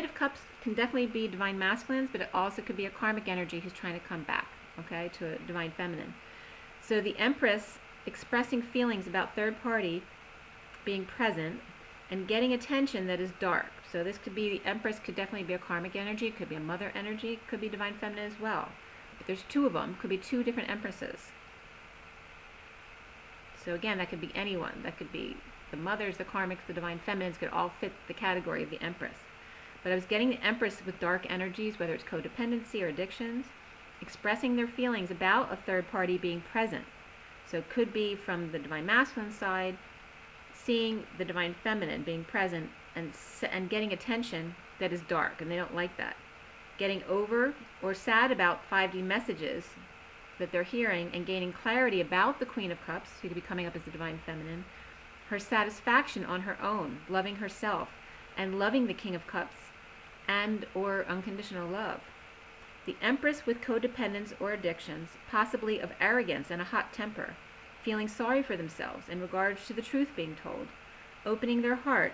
of Cups can definitely be Divine Masculines, but it also could be a karmic energy who's trying to come back, okay, to a Divine Feminine. So the Empress expressing feelings about third party being present and getting attention that is dark. So this could be, the Empress could definitely be a karmic energy, it could be a mother energy, it could be Divine Feminine as well. But there's 2 of them, could be 2 different Empresses. So again, that could be anyone. That could be the mothers, the karmics, the Divine Feminines could all fit the category of the Empress. But I was getting the Empress with dark energies, whether it's codependency or addictions, expressing their feelings about a third party being present. So it could be from the Divine Masculine side, seeing the Divine Feminine being present and getting attention that is dark, and they don't like that. Getting over or sad about 5D messages that they're hearing and gaining clarity about the Queen of Cups, who could be coming up as the Divine Feminine, her satisfaction on her own, loving herself, and loving the King of Cups, and or unconditional love. The Empress with codependence or addictions, possibly of arrogance and a hot temper, feeling sorry for themselves in regards to the truth being told, opening their heart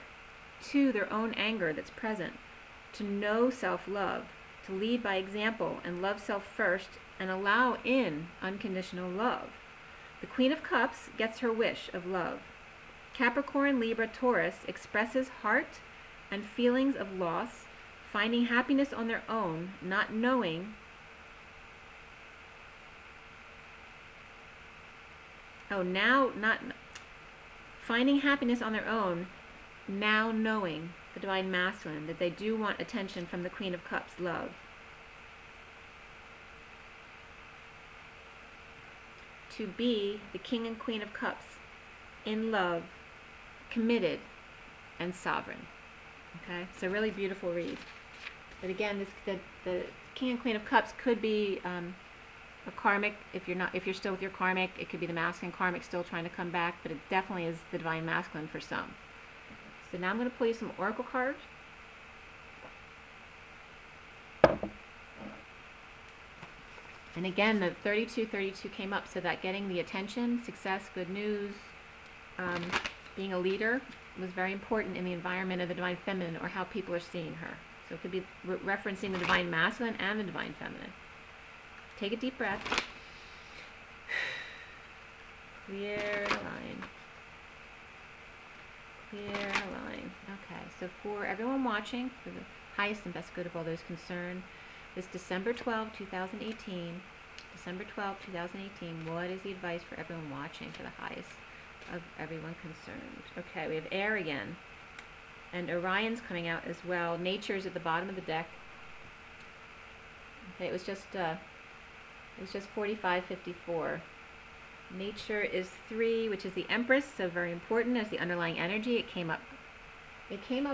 to their own anger that's present, to know self-love, to lead by example and love self first and allow in unconditional love. The Queen of Cups gets her wish of love. Capricorn, Libra, Taurus expresses heart and feelings of loss, finding happiness on their own, not knowing finding happiness on their own, now knowing, the Divine Masculine, that they do want attention from the Queen of Cups, love. To be the King and Queen of Cups, in love, committed, and sovereign. Okay, so really beautiful read. But again, the King and Queen of Cups could be a karmic. If you're still with your karmic, it could be the masculine karmic still trying to come back. But it definitely is the Divine Masculine for some. So now I'm going to pull you some oracle cards. And again, the 3232 came up, so that getting the attention, success, good news, being a leader was very important in the environment of the Divine Feminine, or how people are seeing her. So it could be referencing the Divine Masculine and the Divine Feminine. Take a deep breath. Clear the line. Clear the line. Okay, so for everyone watching, for the highest and best good of all those concerned, this December 12, 2018, December 12, 2018, what is the advice for everyone watching, for the highest of everyone concerned? Okay, we have air again, and Orion's coming out as well. Nature's at the bottom of the deck. Okay, it was just 4554. Nature is 3, which is the Empress, so very important as the underlying energy. It came up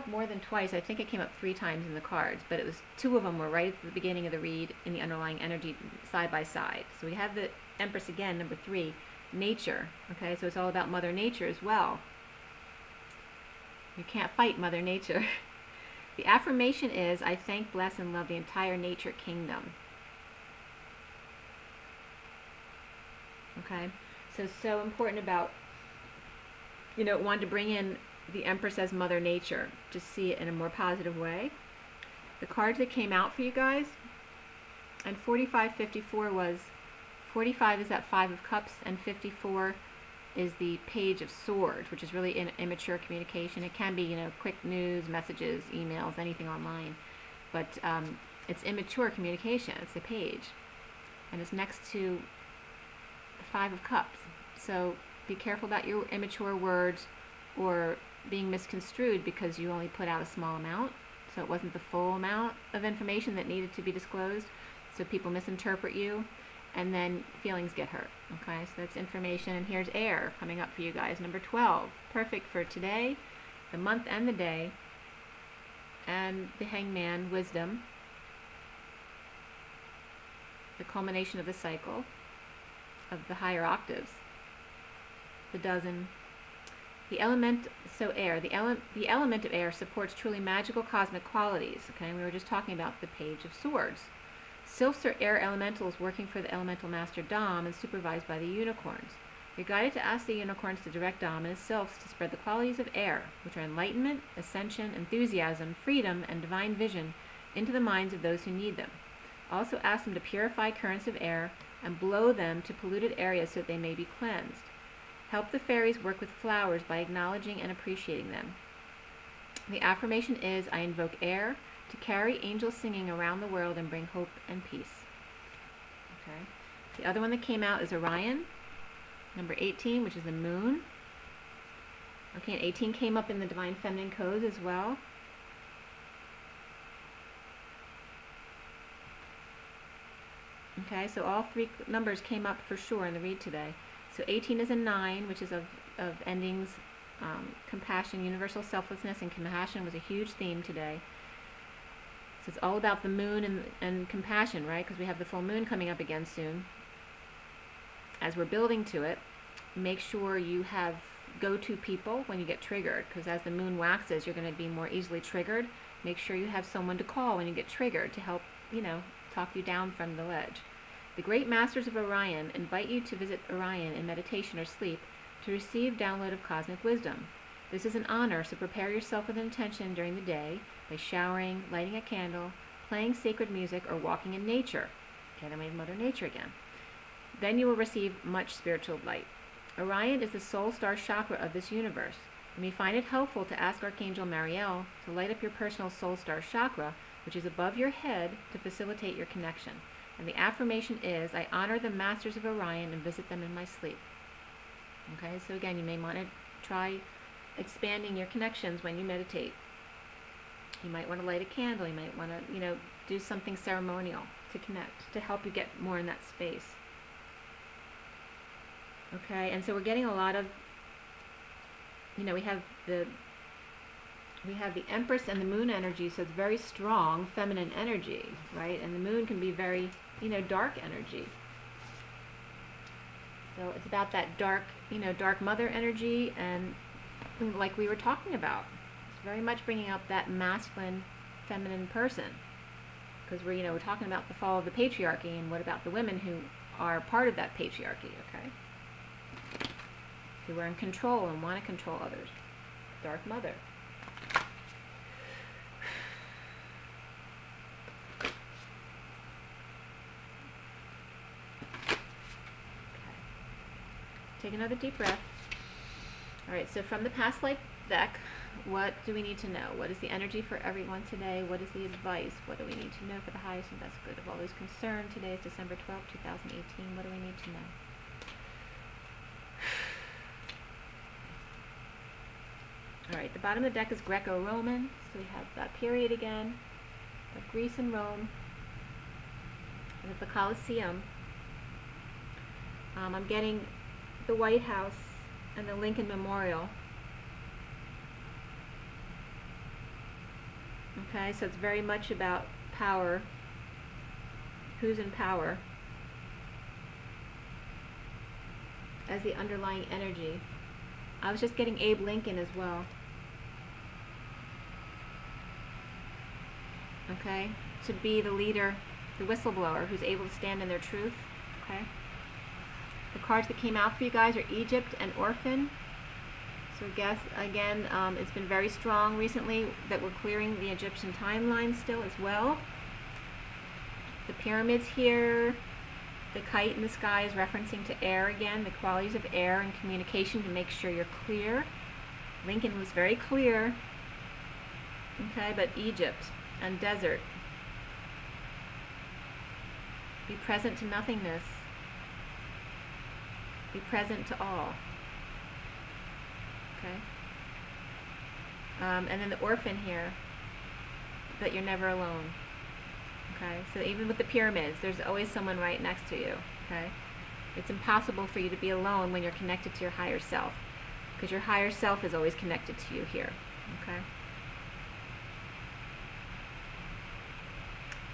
more than twice. I think it came up 3 times in the cards, but it was 2 of them were right at the beginning of the read in the underlying energy side by side. So we have the Empress again, number 3, nature. Okay, so it's all about Mother Nature as well. You can't fight Mother Nature. The affirmation is, I thank, bless, and love the entire nature kingdom. Okay, so important about, wanted to bring in the Empress as Mother Nature, to see it in a more positive way. The cards that came out for you guys, and 4554 was, 45 is that 5 of Cups, and 54 is the Page of Swords, which is really immature communication. It can be, quick news, messages, emails, anything online, but it's immature communication. It's the Page, and it's next to the 5 of Cups. So be careful about your immature words or being misconstrued because you only put out a small amount, so it wasn't the full amount of information that needed to be disclosed, so people misinterpret you, and then feelings get hurt. Okay, so that's information. And here's air coming up for you guys, number 12, perfect for today, the month and the day, and the Hangman, wisdom, the culmination of the cycle of the higher octaves, the dozen. The element, so air, the element of air supports truly magical cosmic qualities. Okay, and we were just talking about the Page of Swords. Sylphs are air elementals working for the elemental master Dom and supervised by the unicorns. You're guided to ask the unicorns to direct Dom and his sylphs to spread the qualities of air, which are enlightenment, ascension, enthusiasm, freedom, and divine vision, into the minds of those who need them. Also ask them to purify currents of air and blow them to polluted areas so that they may be cleansed. Help the fairies work with flowers by acknowledging and appreciating them. The affirmation is, I invoke air to carry angels singing around the world and bring hope and peace. Okay. The other one that came out is Orion, number 18, which is the moon. Okay, and 18 came up in the Divine Feminine codes as well. Okay, so all 3 numbers came up for sure in the read today. So 18 is a 9, which is of endings, compassion, universal selflessness, and compassion was a huge theme today. So it's all about the moon and compassion, right? Because we have the full moon coming up again soon. As we're building to it, make sure you have go-to people when you get triggered, because as the moon waxes, you're going to be more easily triggered. Make sure you have someone to call when you get triggered to help, talk you down from the ledge. The great masters of Orion invite you to visit Orion in meditation or sleep to receive download of cosmic wisdom. This is an honor, so prepare yourself with intention during the day by showering, lighting a candle, playing sacred music, or walking in nature. Okay, then we have Mother Nature again. Then you will receive much spiritual light. Orion is the soul star chakra of this universe. You may find it helpful to ask Archangel Mariel to light up your personal soul star chakra, which is above your head, to facilitate your connection. And the affirmation is, I honor the masters of Orion and visit them in my sleep. Okay, so again, you may want to try expanding your connections when you meditate. You might want to light a candle. You might want to, do something ceremonial to connect, to help you get more in that space. Okay, and so we're getting a lot of, we have the Empress and the Moon energy, so it's very strong feminine energy, right? And the Moon can be very, dark energy. So it's about that dark, dark mother energy, and like we were talking about, it's very much bringing up that masculine, feminine person. Because we're talking about the fall of the patriarchy, and what about the women who are part of that patriarchy, okay? Who are in control and want to control others. Dark mother. Take another deep breath. Alright, so from the past life deck, what do we need to know? What is the energy for everyone today? What is the advice? What do we need to know for the highest and best good of all those concerned? Today is December 12, 2018. What do we need to know? Alright, the bottom of the deck is Greco-Roman. So we have that period again of Greece and Rome. And at the Colosseum, I'm getting the White House and the Lincoln Memorial. Okay, so it's very much about power. Who's in power as the underlying energy. I was just getting Abe Lincoln as well. Okay, to be the leader, the whistleblower who's able to stand in their truth. Okay. The cards that came out for you guys are Egypt and Orphan. So guess, again, it's been very strong recently that we're clearing the Egyptian timeline still as well. The pyramids here, the kite in the sky is referencing to air again, the qualities of air and communication to make sure you're clear. Lincoln was very clear. Okay, but Egypt and desert. Be present to nothingness. Be present to all. Okay. And then the orphan here, that you're never alone. Okay. So even with the pyramids, there's always someone right next to you. Okay. It's impossible for you to be alone when you're connected to your higher self, because your higher self is always connected to you here. Okay.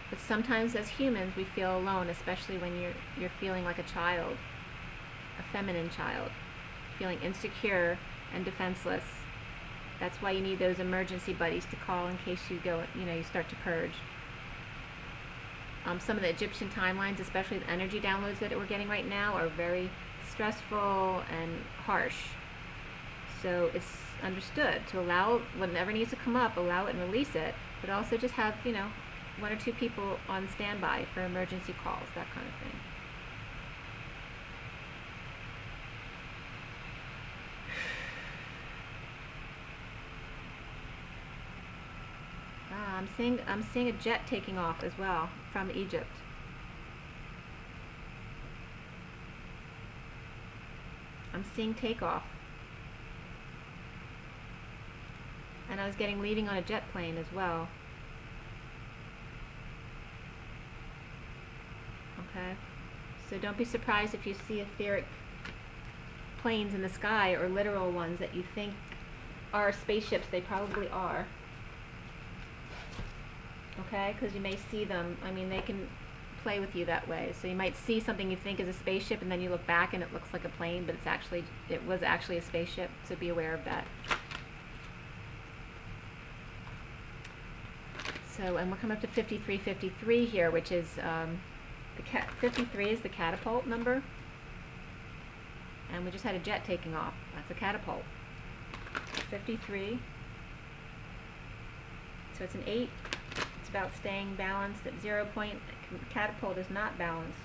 But sometimes as humans we feel alone, especially when you're feeling like a child. A feminine child, feeling insecure and defenseless. That's why you need those emergency buddies to call in case you go, you start to purge. Some of the Egyptian timelines, especially the energy downloads that we're getting right now, are very stressful and harsh. So it's understood to allow whatever needs to come up, allow it and release it, but also just have, one or two people on standby for emergency calls, that kind of thing. I'm seeing a jet taking off as well from Egypt. I'm seeing takeoff. And I was getting leaving on a jet plane as well. Okay. So don't be surprised if you see etheric planes in the sky, or literal ones that you think are spaceships. They probably are. Okay, because you may see them. I mean, they can play with you that way. So you might see something you think is a spaceship, and then you look back and it looks like a plane, but it was actually a spaceship. So be aware of that. So, and we'll come up to 5353 here, which is 53 is the catapult number, and we just had a jet taking off. That's a catapult. 53. So it's an 8. It's about staying balanced at 0 point. Catapult is not balanced.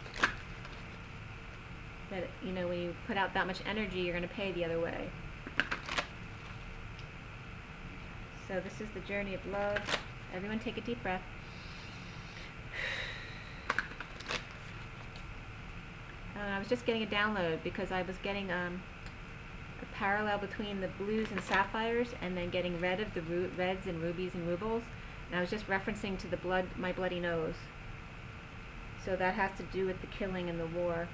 That, when you put out that much energy, you're going to pay the other way. So this is the journey of love. Everyone take a deep breath. I was just getting a download because I was getting a parallel between the blues and sapphires, and then getting rid of the reds and rubies and rubles. And I was just referencing to the blood, my bloody nose. So that has to do with the killing and the war.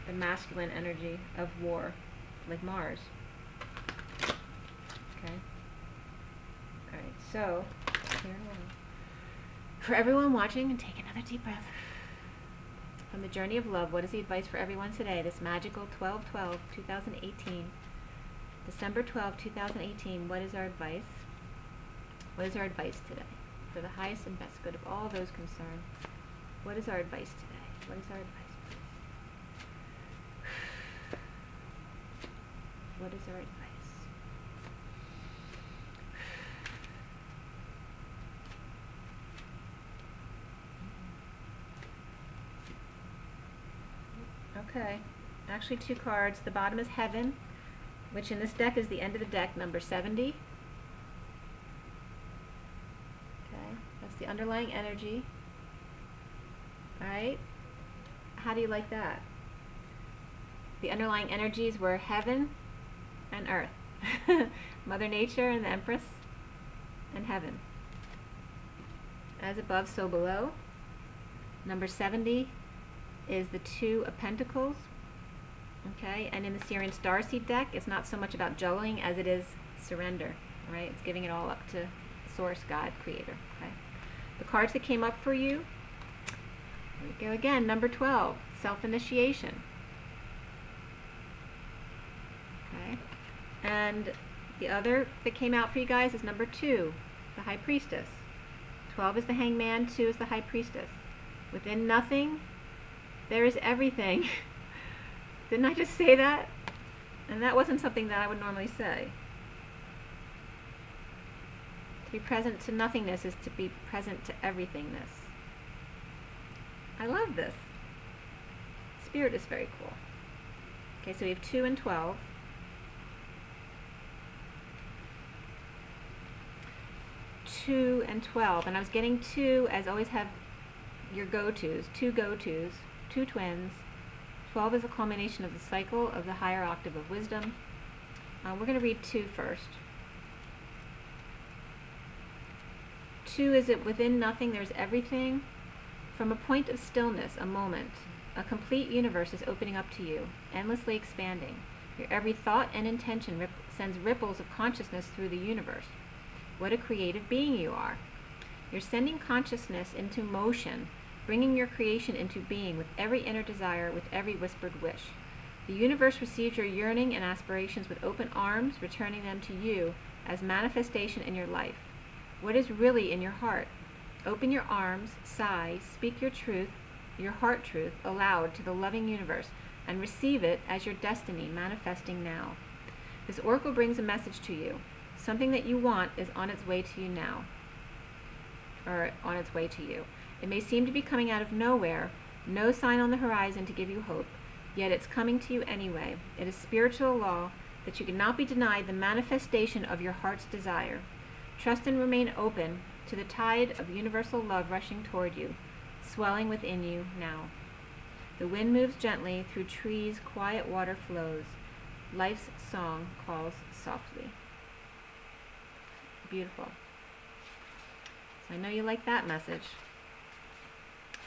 The masculine energy of war, like Mars. Okay. Alright, so, for everyone watching, and take another deep breath. From the Journey of Love, what is the advice for everyone today? This magical 12/12/2018. December 12, 2018. What is our advice? What is our advice today? For the highest and best good of all those concerned. What is our advice today? What is our advice, please? What is our advice? Okay, actually 2 cards. The bottom is Heaven, which in this deck is the end of the deck, number 70. Okay, that's the underlying energy. Alright, how do you like that? The underlying energies were Heaven and Earth. Mother Nature and the Empress and Heaven. As above, so below. Number 70 is the 2 of Pentacles. Okay, and in the Syrian Starseed deck, it's not so much about juggling as it is surrender. Right, it's giving it all up to Source, God, Creator. Okay, the cards that came up for you. Here we go again. Number 12, self-initiation. Okay, and the other that came out for you guys is number 2, the High Priestess. 12 is the Hangman, 2 is the High Priestess. Within nothing, there is everything. Didn't I just say that? And that wasn't something that I would normally say. To be present to nothingness is to be present to everythingness. I love this. Spirit is very cool. Okay, so we have 2 and 12. 2 and 12, and I was getting 2 as always have your go-tos, 2 go-tos, 2 twins. 12 is a culmination of the cycle of the higher octave of wisdom. We're going to read 2 first. 2 is that within nothing there's everything. From a point of stillness, a moment, a complete universe is opening up to you, endlessly expanding. Your every thought and intention sends ripples of consciousness through the universe. What a creative being you are. You're sending consciousness into motion, bringing your creation into being with every inner desire, with every whispered wish. The universe receives your yearning and aspirations with open arms, returning them to you as manifestation in your life. What is really in your heart? Open your arms, sigh, speak your truth, your heart truth, aloud to the loving universe, and receive it as your destiny manifesting now. This oracle brings a message to you. Something that you want is on its way to you now, or on its way to you. It may seem to be coming out of nowhere, no sign on the horizon to give you hope, yet it's coming to you anyway. It is spiritual law that you cannot be denied the manifestation of your heart's desire. Trust and remain open to the tide of universal love rushing toward you, swelling within you now. The wind moves gently through trees, quiet water flows. Life's song calls softly. Beautiful. So I know you like that message.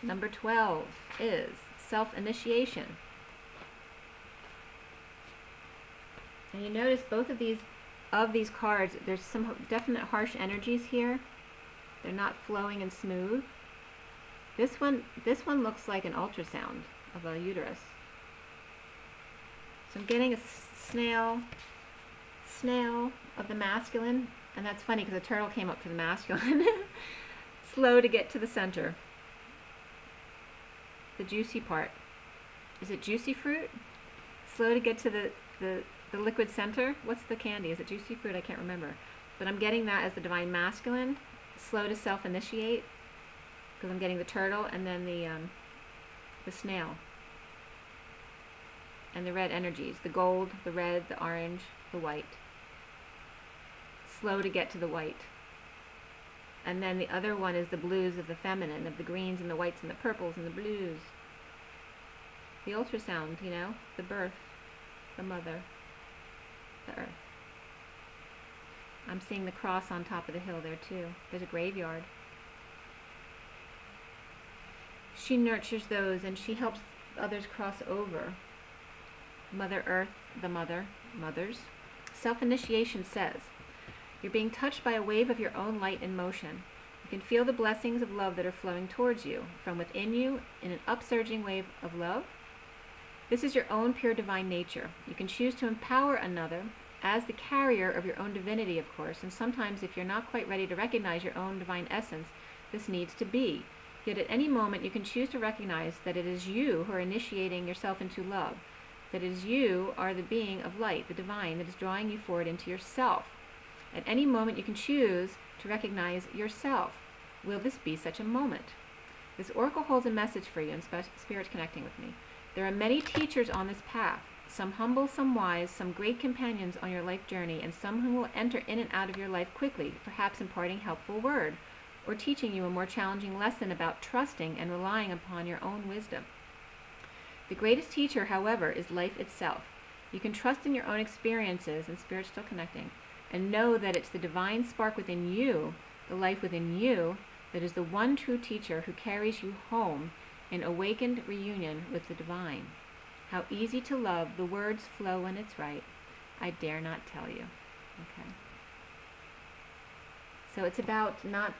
Number 12 is self-initiation. And you notice both of these cards, there's some definite harsh energies here. They're not flowing and smooth. This one looks like an ultrasound of a uterus. So I'm getting a snail of the masculine, and that's funny because the turtle came up for the masculine. Slow to get to the center. The juicy part. Is it juicy fruit? Slow to get to the liquid center. What's the candy? Is it juicy fruit? I can't remember. But I'm getting that as the divine masculine. Slow to self-initiate, because I'm getting the turtle and then the snail. And the red energies. The gold, the red, the orange, the white. Slow to get to the white. And then the other one is the blues of the feminine, of the greens and the whites and the purples and the blues. The ultrasound, you know, the birth, the mother, the earth. I'm seeing the cross on top of the hill there too. There's a graveyard. She nurtures those and she helps others cross over. Mother Earth, the mother, mothers. Self-initiation says, you're being touched by a wave of your own light and motion. You can feel the blessings of love that are flowing towards you from within you in an upsurging wave of love. This is your own pure divine nature. You can choose to empower another as the carrier of your own divinity, of course, and sometimes if you're not quite ready to recognize your own divine essence, this needs to be. Yet at any moment you can choose to recognize that it is you who are initiating yourself into love, that it is you are the being of light, the divine, that is drawing you forward into yourself. At any moment you can choose to recognize yourself. Will this be such a moment? This oracle holds a message for you, and Spirit's connecting with me. There are many teachers on this path, some humble, some wise, some great companions on your life journey, and some who will enter in and out of your life quickly, perhaps imparting helpful word, or teaching you a more challenging lesson about trusting and relying upon your own wisdom. The greatest teacher, however, is life itself. You can trust in your own experiences, and Spirit's still connecting, and know that it's the divine spark within you, the life within you, that is the one true teacher who carries you home in awakened reunion with the divine. How easy to love, the words flow when it's right. I dare not tell you. Okay. So it's about not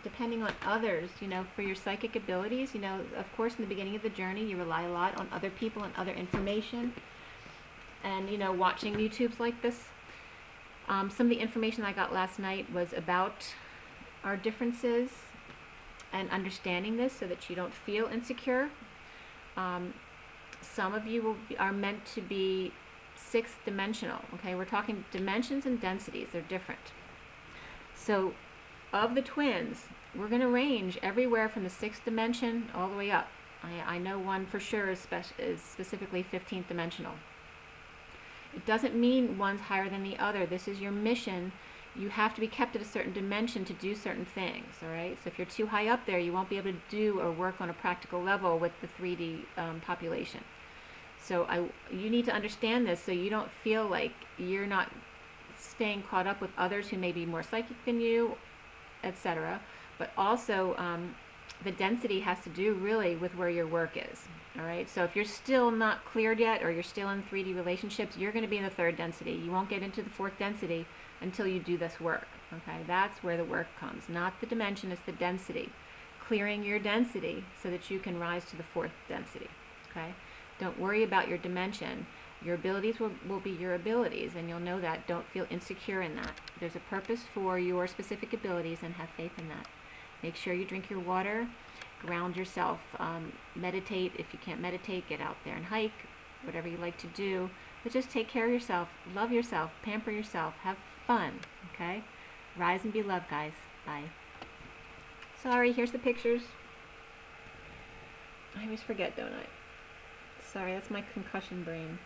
depending on others, you know, for your psychic abilities. You know, of course, in the beginning of the journey, you rely a lot on other people and other information. And, you know, watching YouTubes like this. Some of the information I got last night was about our differences and understanding this so that you don't feel insecure. Some of you are meant to be sixth dimensional. Okay, we're talking dimensions and densities. They're different. So of the twins, we're going to range everywhere from the sixth dimension all the way up. I know one for sure is specifically 15th dimensional. It doesn't mean one's higher than the other. This is your mission. You have to be kept at a certain dimension to do certain things, all right? So if you're too high up there, you won't be able to do or work on a practical level with the 3D population. So you need to understand this so you don't feel like you're not staying caught up with others who may be more psychic than you, etc. But also, the density has to do really with where your work is, all right? So if you're still not cleared yet or you're still in 3D relationships, you're going to be in the third density. You won't get into the fourth density until you do this work, okay? That's where the work comes. Not the dimension, it's the density. Clearing your density so that you can rise to the fourth density, okay? Don't worry about your dimension. Your abilities will be your abilities, and you'll know that. Don't feel insecure in that. There's a purpose for your specific abilities, and have faith in that. Make sure you drink your water, ground yourself, meditate. If you can't meditate, get out there and hike, whatever you like to do. But just take care of yourself, love yourself, pamper yourself, have fun, okay? Rise and be loved, guys. Bye. Sorry, here's the pictures. I always forget, don't I? Sorry, that's my concussion brain.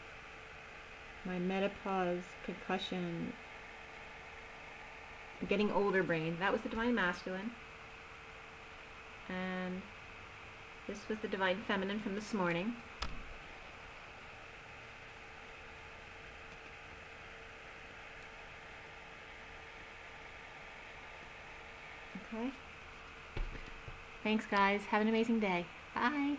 My menopause, concussion, getting older brain. That was the Divine Masculine. And this was the Divine Feminine from this morning. Okay. Thanks, guys. Have an amazing day. Bye.